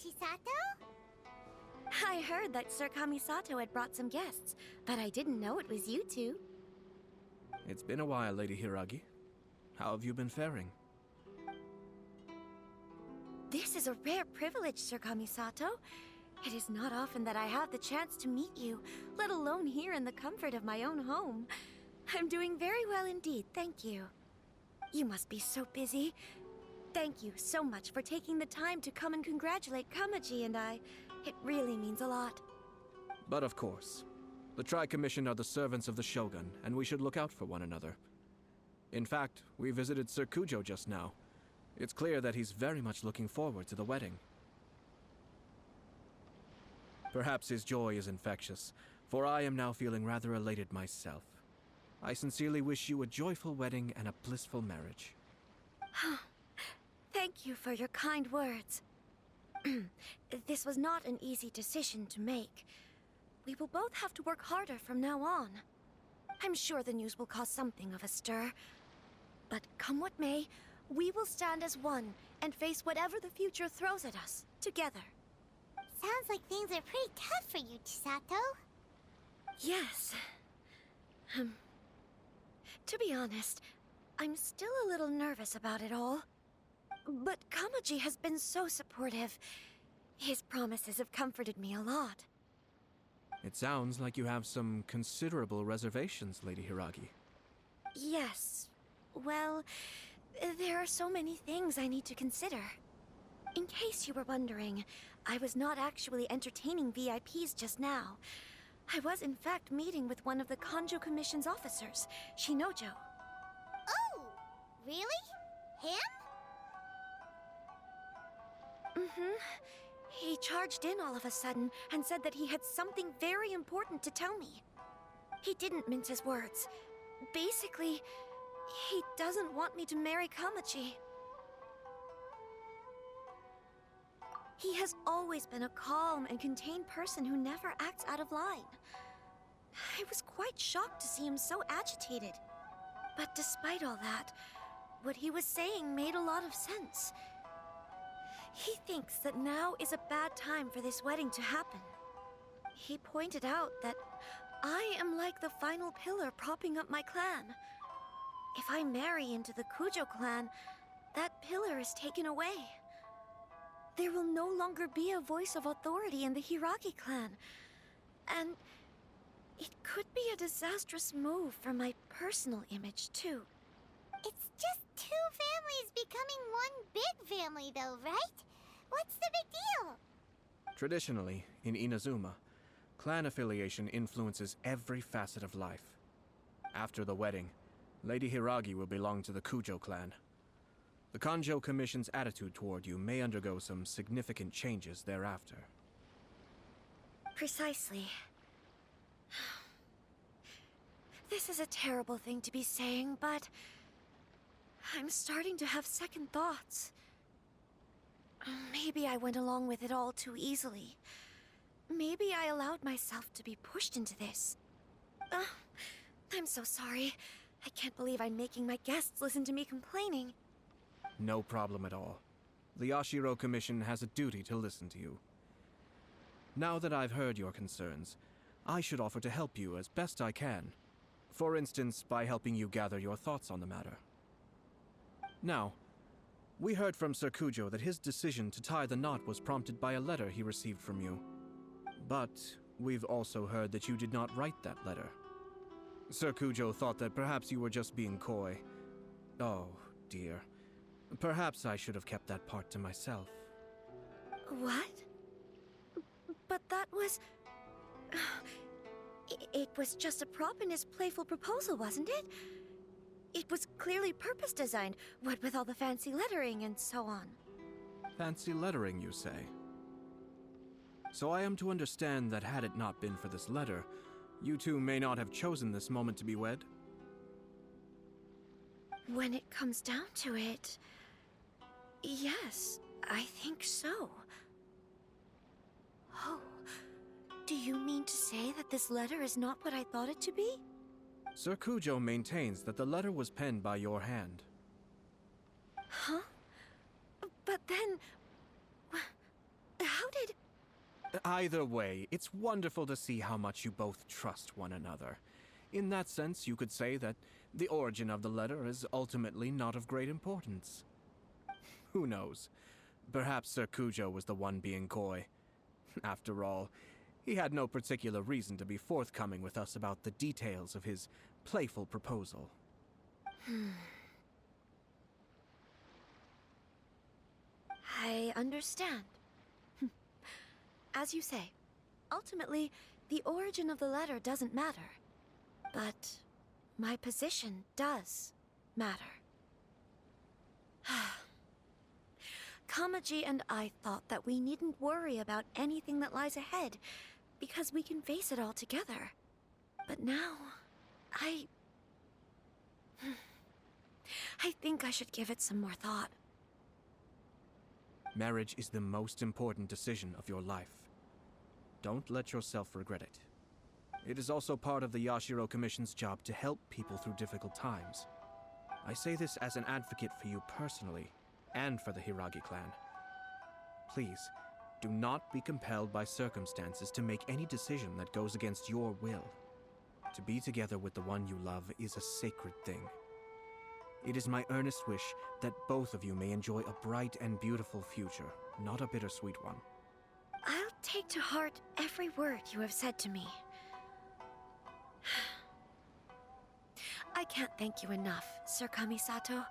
Chisato? I heard that Sir Kamisato had brought some guests, but I didn't know it was you two. It's been a while, Lady Hiragi. How have you been faring? This is a rare privilege, Sir Kamisato. It is not often that I have the chance to meet you, let alone here in the comfort of my own home. I'm doing very well indeed, thank you. You must be so busy. Thank you so much for taking the time to come and congratulate Kamaji and I. It really means a lot. But of course. The Tri-Commission are the servants of the Shogun, and we should look out for one another. In fact, we visited Sir Kujo just now. It's clear that he's very much looking forward to the wedding. Perhaps his joy is infectious, for I am now feeling rather elated myself. I sincerely wish you a joyful wedding and a blissful marriage. Thank you for your kind words. This was not an easy decision to make. We will both have to work harder from now on. I'm sure the news will cause something of a stir. But come what may, we will stand as one and face whatever the future throws at us, together. Sounds like things are pretty tough for you, Chisato. Yes. To be honest, I'm still a little nervous about it all. But Kamaji has been so supportive. His promises have comforted me a lot. It sounds like you have some considerable reservations, Lady Hiragi. Yes. Well, there are so many things I need to consider. In case you were wondering, I was not actually entertaining VIPs just now. I was in fact meeting with one of the Kanjo Commission's officers, Shinojo. Oh, really? Him? He charged in all of a sudden and said that he had something very important to tell me. He didn't mince his words. Basically, he doesn't want me to marry Kamaji. He has always been a calm and contained person who never acts out of line. I was quite shocked to see him so agitated. But despite all that, what he was saying made a lot of sense. He thinks that now is a bad time for this wedding to happen. He pointed out that I am like the final pillar propping up my clan. If I marry into the Kujo clan, that pillar is taken away. There will no longer be a voice of authority in the Hiragi clan. And it could be a disastrous move for my personal image, too. It's just two families becoming one big family, though, right? What's the big deal? Traditionally, in Inazuma, clan affiliation influences every facet of life. After the wedding, Lady Hiragi will belong to the Kujo clan. The Kanjo Commission's attitude toward you may undergo some significant changes thereafter. Precisely. This is a terrible thing to be saying, but I'm starting to have second thoughts. Maybe I went along with it all too easily. Maybe I allowed myself to be pushed into this. I'm so sorry. I can't believe I'm making my guests listen to me complaining. No problem at all. The Yashiro Commission has a duty to listen to you. Now that I've heard your concerns, I should offer to help you as best I can. For instance, by helping you gather your thoughts on the matter. Now, we heard from Sir Kujo that his decision to tie the knot was prompted by a letter he received from you. But we've also heard that you did not write that letter. Sir Kujo thought that perhaps you were just being coy. Oh, dear. Perhaps I should have kept that part to myself. What? But that was... It was just a prop in his playful proposal, wasn't it? It was clearly purpose-designed, what with all the fancy lettering and so on. Fancy lettering, you say? So I am to understand that had it not been for this letter, you two may not have chosen this moment to be wed? When it comes down to it... yes, I think so. Oh, do you mean to say that this letter is not what I thought it to be? Sir Kujo maintains that the letter was penned by your hand. Huh? But then... how How did... Either way, it's wonderful to see how much you both trust one another. In that sense, you could say that the origin of the letter is ultimately not of great importance. Who knows? Perhaps Sir Kujo was the one being coy. After all, he had no particular reason to be forthcoming with us about the details of his playful proposal. I understand. As you say, ultimately, the origin of the letter doesn't matter. But my position does matter. Kamaji and I thought that we needn't worry about anything that lies ahead, because we can face it all together. But now, I think I should give it some more thought. Marriage is the most important decision of your life. Don't let yourself regret it. It is also part of the Yashiro Commission's job to help people through difficult times. I say this as an advocate for you personally, and for the Hiragi clan. Please, do not be compelled by circumstances to make any decision that goes against your will. To be together with the one you love is a sacred thing. It is my earnest wish that both of you may enjoy a bright and beautiful future, not a bittersweet one. I'll take to heart every word you have said to me. I can't thank you enough, Sir Kamisato.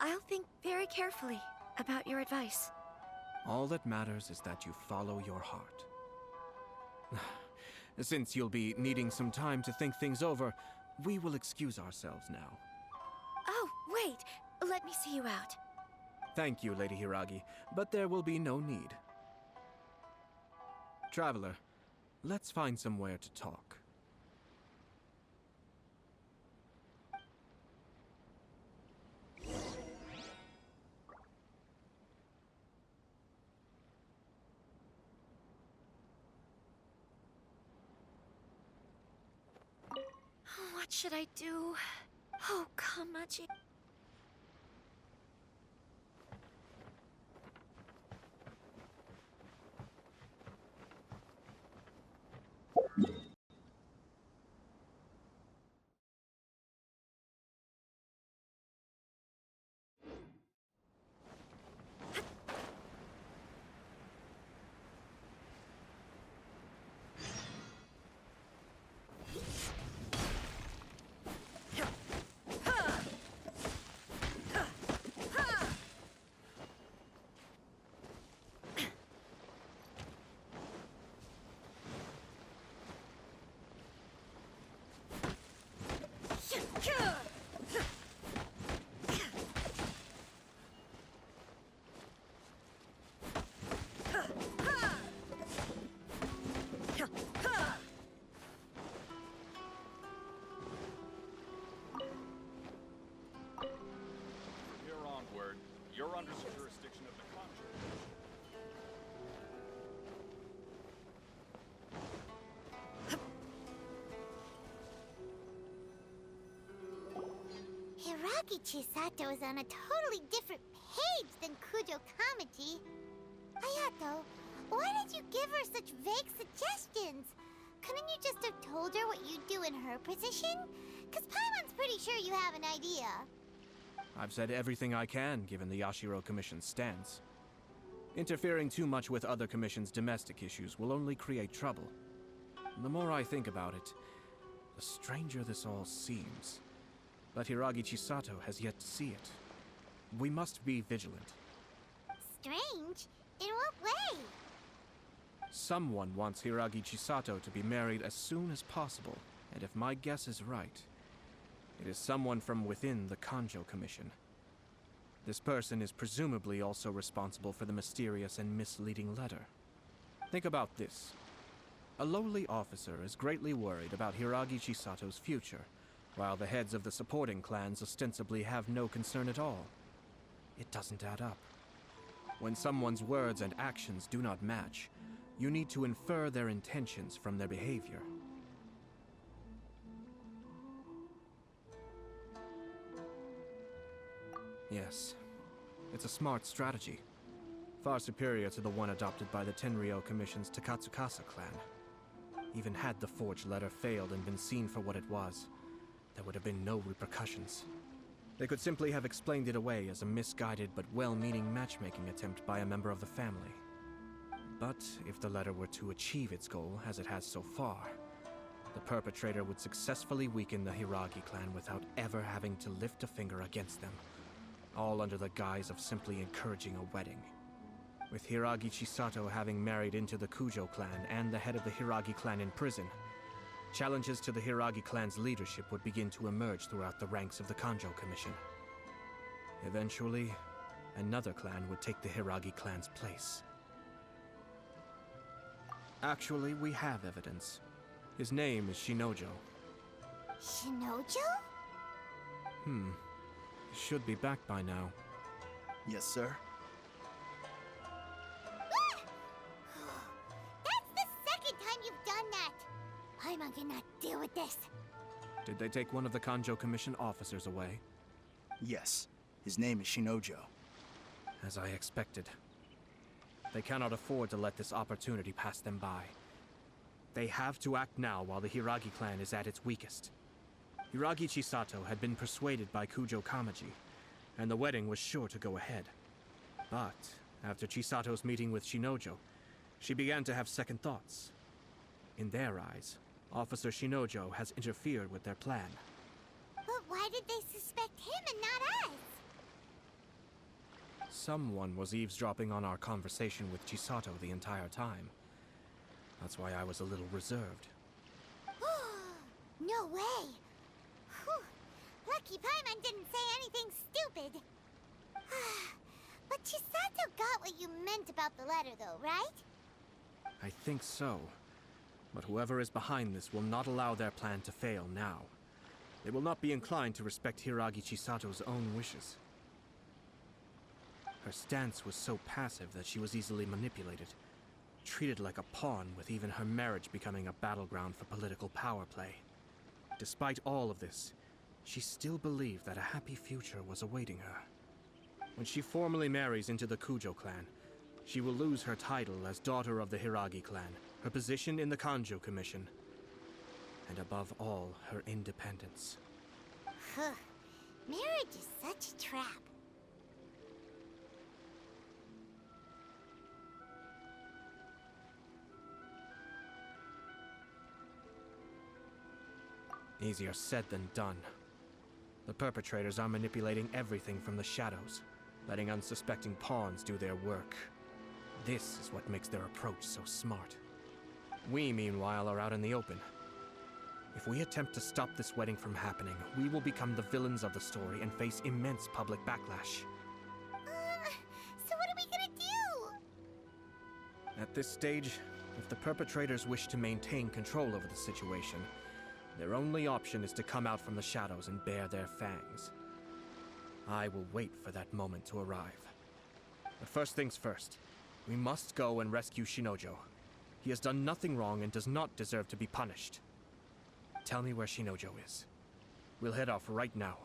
I'll think very carefully about your advice. All that matters is that you follow your heart. Since you'll be needing some time to think things over, we will excuse ourselves now. Oh, wait! Let me see you out. Thank you, Lady Hiragi, but there will be no need. Traveler, let's find somewhere to talk. What should I do? Oh, Kamaji. You're under the jurisdiction of the Conjure. Hiragi Chisato is on a totally different page than Kujo Kamaji. Hayato, why did you give her such vague suggestions? Couldn't you just have told her what you'd do in her position? Because Paimon's pretty sure you have an idea. I've said everything I can, given the Yashiro Commission's stance. Interfering too much with other commissions' domestic issues will only create trouble. The more I think about it, the stranger this all seems. But Hiragi Chisato has yet to see it. We must be vigilant. Strange? In what way? Someone wants Hiragi Chisato to be married as soon as possible, and if my guess is right, it is someone from within the Kanjo Commission. This person is presumably also responsible for the mysterious and misleading letter. Think about this. A lowly officer is greatly worried about Hiragi Chisato's future, while the heads of the supporting clans ostensibly have no concern at all. It doesn't add up. When someone's words and actions do not match, you need to infer their intentions from their behavior. Yes, it's a smart strategy. far superior to the one adopted by the Tenryou Commission's Takatsukasa clan. Even had the forged letter failed and been seen for what it was, there would have been no repercussions. They could simply have explained it away as a misguided but well-meaning matchmaking attempt by a member of the family. But if the letter were to achieve its goal, as it has so far, the perpetrator would successfully weaken the Hiragi clan without ever having to lift a finger against them, all under the guise of simply encouraging a wedding. With Hiragi Chisato having married into the Kujo clan and the head of the Hiragi clan in prison, challenges to the Hiragi clan's leadership would begin to emerge throughout the ranks of the Kanjo Commission. Eventually, another clan would take the Hiragi clan's place. Actually, we have evidence. His name is Shinojo. Shinojo? He should be back by now. Yes, sir. That's the second time you've done that! Paimon cannot deal with this. Did they take one of the Kanjo Commission officers away? Yes. His name is Shinojo. As I expected. They cannot afford to let this opportunity pass them by. They have to act now while the Hiragi clan is at its weakest. Hiragi Chisato had been persuaded by Kujo Kamaji, and the wedding was sure to go ahead. But after Chisato's meeting with Shinojo, she began to have second thoughts. In their eyes, Officer Shinojo has interfered with their plan. But why did they suspect him and not us? Someone was eavesdropping on our conversation with Chisato the entire time. That's why I was a little reserved. No way! Whew. Lucky Paimon didn't say anything stupid. But Chisato got what you meant about the letter though, right? I think so. But whoever is behind this will not allow their plan to fail now. They will not be inclined to respect Hiragi Chisato's own wishes. Her stance was so passive that she was easily manipulated, treated like a pawn, with even her marriage becoming a battleground for political power play. Despite all of this, she still believed that a happy future was awaiting her. When she formally marries into the Kujo clan, she will lose her title as daughter of the Hiragi clan, her position in the Kanjo Commission, and above all, her independence. Marriage is such a trap. Easier said than done. The perpetrators are manipulating everything from the shadows, letting unsuspecting pawns do their work. This is what makes their approach so smart. We, meanwhile, are out in the open. If we attempt to stop this wedding from happening, we will become the villains of the story and face immense public backlash. So what are we gonna do? At this stage, if the perpetrators wish to maintain control over the situation, their only option is to come out from the shadows and bare their fangs. I will wait for that moment to arrive. But first things first, we must go and rescue Shinojo. He has done nothing wrong and does not deserve to be punished. Tell me where Shinojo is. We'll head off right now.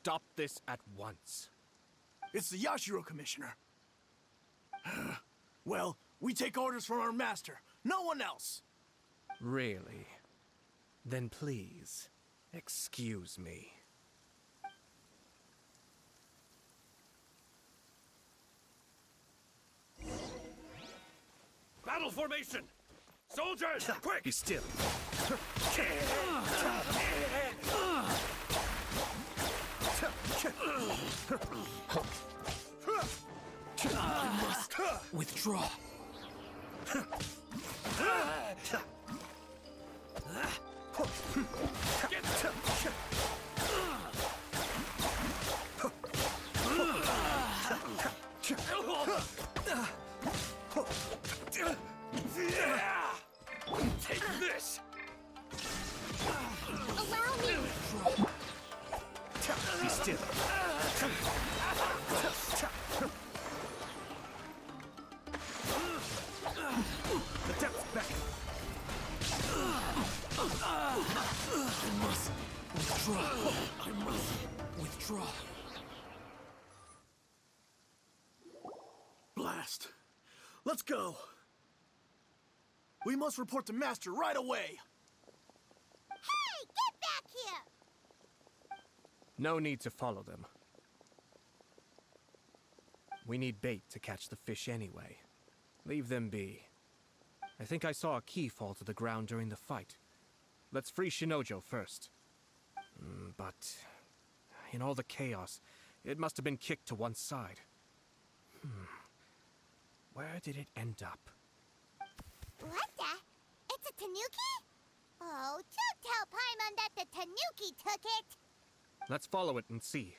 stop this at once. It's the Yashiro Commissioner. Well, we take orders from our master. No one else. Really? Then please, excuse me. Battle formation! Soldiers, quick! Be still. I must withdraw. Take this! Allow me! Be still. The depth's back. I must withdraw. I must withdraw. Blast. Let's go. We must report to Master right away. Hey, get back here! No need to follow them. We need bait to catch the fish anyway. Leave them be. I think I saw a key fall to the ground during the fight. Let's free Shinojo first. But in all the chaos, it must have been kicked to one side. Where did it end up? What the? It's a tanuki? Oh, don't tell Paimon that the tanuki took it! Let's follow it and see.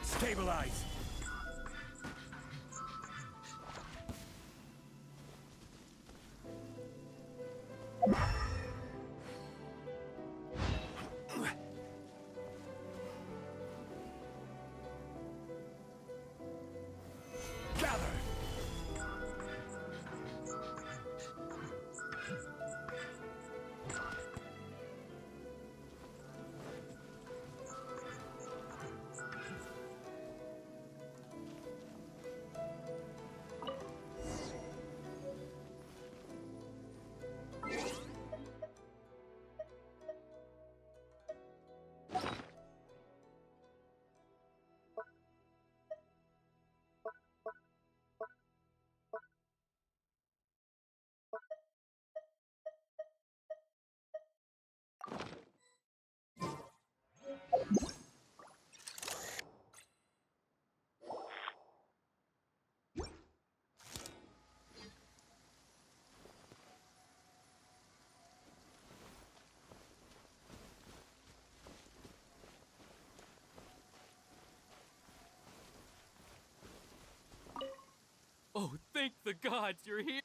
Stabilize! Gather! Oh, thank the gods you're here!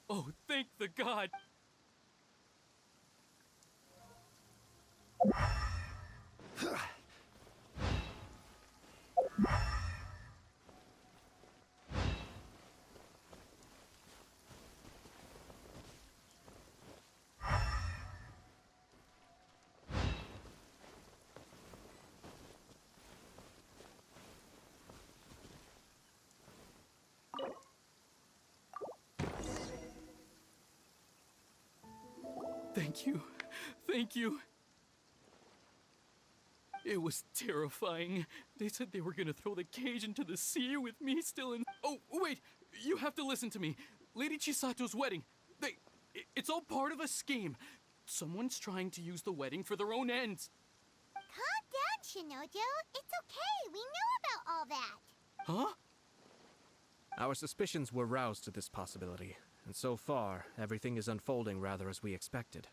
Oh, thank the god! Thank you. Thank you. It was terrifying. They said they were gonna throw the cage into the sea with me still in— Oh, wait! You have to listen to me. Lady Chisato's wedding. It's all part of a scheme. Someone's trying to use the wedding for their own ends. Calm down, Shinojo. It's okay. We know about all that. Huh? Our suspicions were roused to this possibility, and so far, everything is unfolding rather as we expected.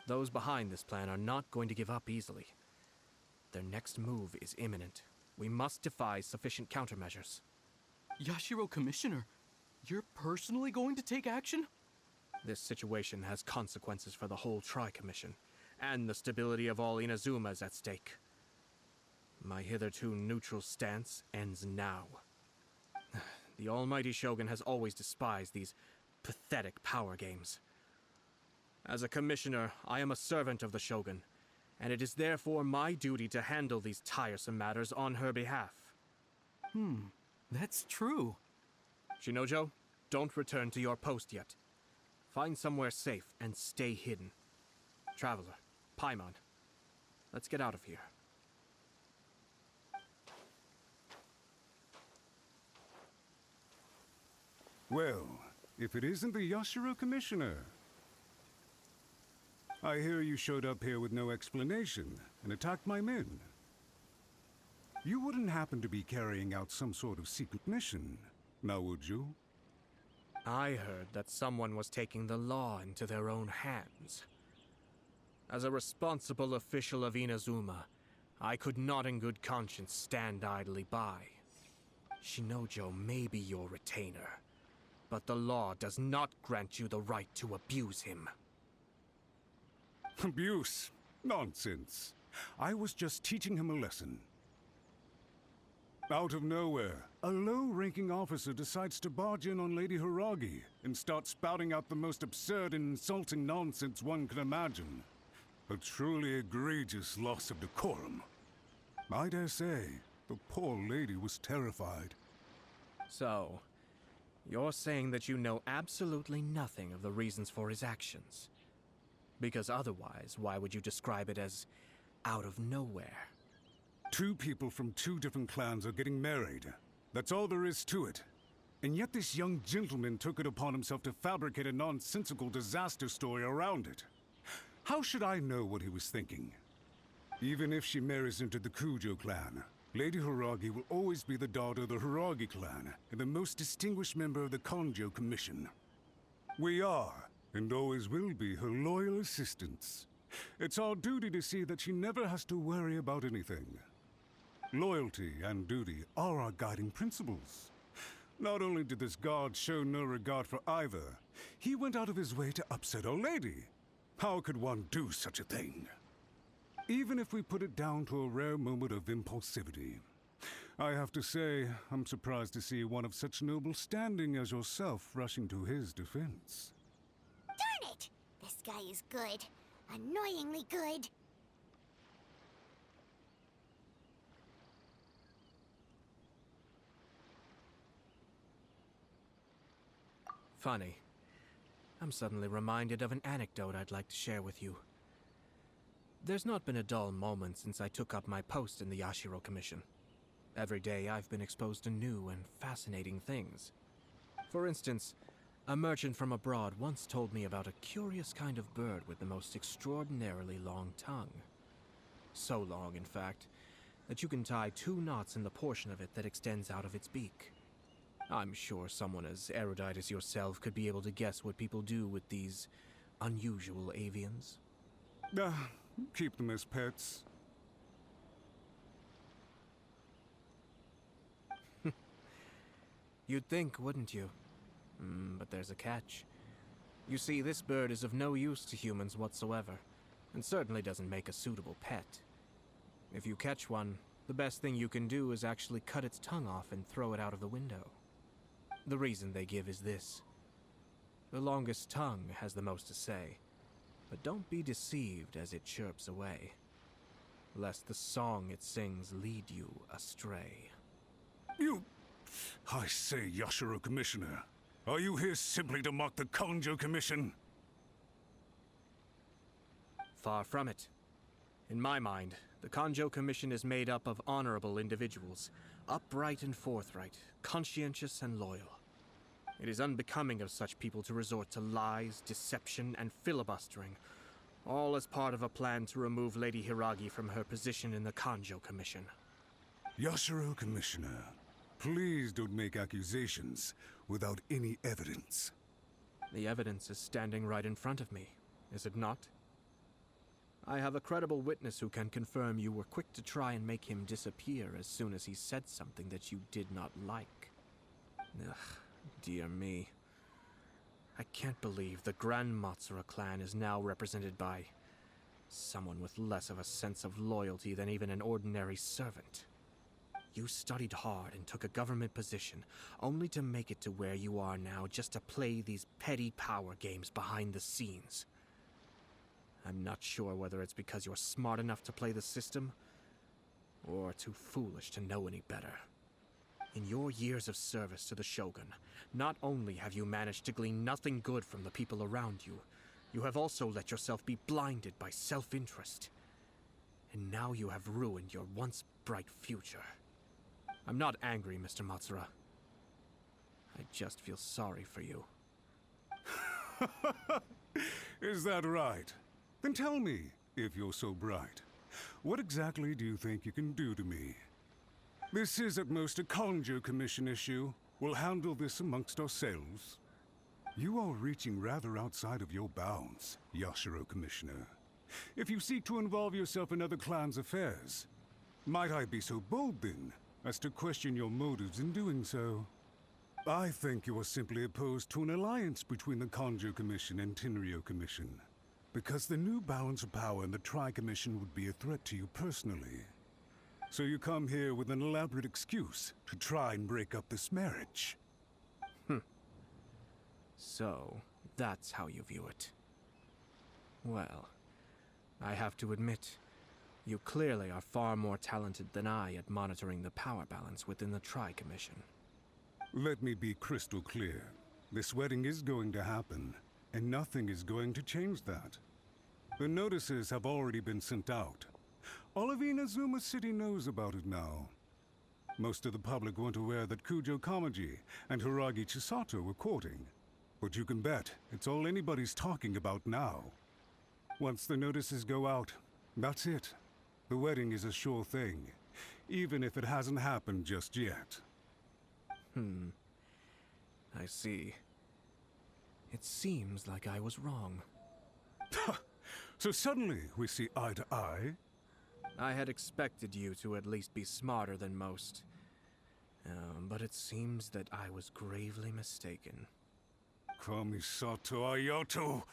Those behind this plan are not going to give up easily. Their next move is imminent. We must devise sufficient countermeasures. Yashiro Commissioner, you're personally going to take action? This situation has consequences for the whole Tri-Commission, and the stability of all Inazuma is at stake. My hitherto neutral stance ends now. The almighty Shogun has always despised these pathetic power games. As a commissioner, I am a servant of the Shogun, and it is therefore my duty to handle these tiresome matters on her behalf. That's true. Shinojo, don't return to your post yet. Find somewhere safe and stay hidden. Traveler, Paimon, let's get out of here. Well, if it isn't the Yashiro Commissioner. I hear you showed up here with no explanation and attacked my men. You wouldn't happen to be carrying out some sort of secret mission, now would you? I heard that someone was taking the law into their own hands. As a responsible official of Inazuma, I could not in good conscience stand idly by. Shinojo may be your retainer, but the law does not grant you the right to abuse him. Abuse? Nonsense. I was just teaching him a lesson. Out of nowhere, a low-ranking officer decides to barge in on Lady Hiragi and start spouting out the most absurd and insulting nonsense one can imagine. A truly egregious loss of decorum. I dare say, the poor lady was terrified. So, you're saying that you know absolutely nothing of the reasons for his actions? Because otherwise, why would you describe it as out of nowhere? Two people from two different clans are getting married. That's all there is to it. And yet this young gentleman took it upon himself to fabricate a nonsensical disaster story around it. How should I know what he was thinking? Even if she marries into the Kujo clan, Lady Hiragi will always be the daughter of the Hiragi clan and the most distinguished member of the Kanjo Commission. We are, and always will be, her loyal assistants. It's our duty to see that she never has to worry about anything. Loyalty and duty are our guiding principles. Not only did this guard show no regard for either, he went out of his way to upset our lady. How could one do such a thing? Even if we put it down to a rare moment of impulsivity. I have to say, I'm surprised to see one of such noble standing as yourself rushing to his defense. Darn it! This guy is good. Annoyingly good. Funny. I'm suddenly reminded of an anecdote I'd like to share with you. There's not been a dull moment since I took up my post in the Yashiro Commission. Every day I've been exposed to new and fascinating things. For instance, a merchant from abroad once told me about a curious kind of bird with the most extraordinarily long tongue. So long, in fact, that you can tie 2 knots in the portion of it that extends out of its beak. I'm sure someone as erudite as yourself could be able to guess what people do with these unusual avians. Keep them as pets. You'd think, wouldn't you? But there's a catch. You see, this bird is of no use to humans whatsoever, and certainly doesn't make a suitable pet. If you catch one, the best thing you can do is actually cut its tongue off and throw it out of the window. The reason they give is this. The longest tongue has the most to say, but don't be deceived as it chirps away, lest the song it sings lead you astray. I say, Yashiro Commissioner, are you here simply to mock the Kanjo Commission? Far from it. In my mind, the Kanjo Commission is made up of honorable individuals, upright and forthright, conscientious and loyal. It is unbecoming of such people to resort to lies, deception, and filibustering, All as part of a plan to remove Lady Hiragi from her position in the Kanjo Commission. Yashiro, Commissioner, please don't make accusations without any evidence. The evidence is standing right in front of me, is it not? I have a credible witness who can confirm you were quick to try and make him disappear as soon as he said something that you did not like. Ugh, dear me. I can't believe the Grand Matsura clan is now represented by someone with less of a sense of loyalty than even an ordinary servant. You studied hard and took a government position, only to make it to where you are now just to play these petty power games behind the scenes. I'm not sure whether it's because you're smart enough to play the system, or too foolish to know any better. In your years of service to the Shogun, not only have you managed to glean nothing good from the people around you, you have also let yourself be blinded by self-interest. And now you have ruined your once bright future. I'm not angry, Mr. Matsura. I just feel sorry for you. Is that right? Then tell me, if you're so bright, what exactly do you think you can do to me? This is at most a Kanjo Commission issue. We'll handle this amongst ourselves. You are reaching rather outside of your bounds, Yashiro, Commissioner. If you seek to involve yourself in other clans' affairs, might I be so bold then, as to question your motives in doing so? I think you are simply opposed to an alliance between the Kanjo Commission and Tenryo Commission, because the new balance of power in the Tri-Commission would be a threat to you personally. So you come here with an elaborate excuse to try and break up this marriage. So, that's how you view it. Well, I have to admit, you clearly are far more talented than I at monitoring the power balance within the Tri-Commission. Let me be crystal clear. This wedding is going to happen, and nothing is going to change that. The notices have already been sent out. All of Inazuma City knows about it now. Most of the public weren't aware that Kujo Kamaji and Hiragi Chisato were courting. But you can bet it's all anybody's talking about now. Once the notices go out, that's it. The wedding is a sure thing, even if it hasn't happened just yet. I see. It seems like I was wrong. So suddenly we see eye to eye? I had expected you to at least be smarter than most. But it seems that I was gravely mistaken. Kamisato Ayato!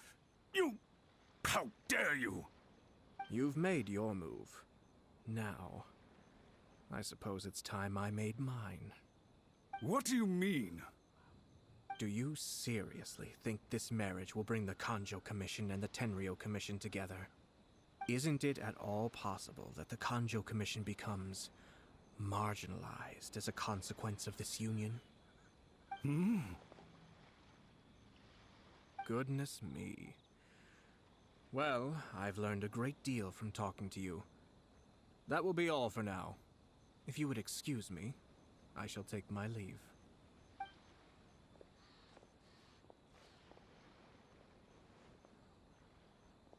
You... How dare you! You've made your move. Now, I suppose it's time I made mine. What do you mean? Do you seriously think this marriage will bring the Kanjo Commission and the Tenryo Commission together? Isn't it at all possible that the Kanjo Commission becomes marginalized as a consequence of this union? Goodness me. Well, I've learned a great deal from talking to you. That will be all for now. If you would excuse me, I shall take my leave.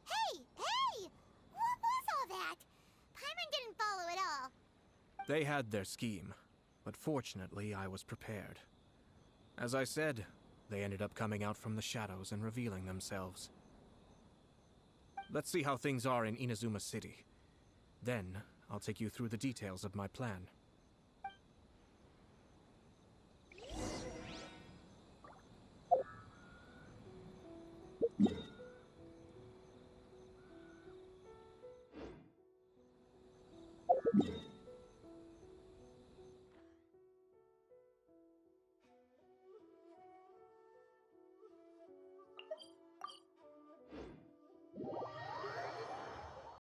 Hey! What was all that? Paimon didn't follow at all. They had their scheme, but fortunately I was prepared. As I said, they ended up coming out from the shadows and revealing themselves. Let's see how things are in Inazuma City. Then, I'll take you through the details of my plan.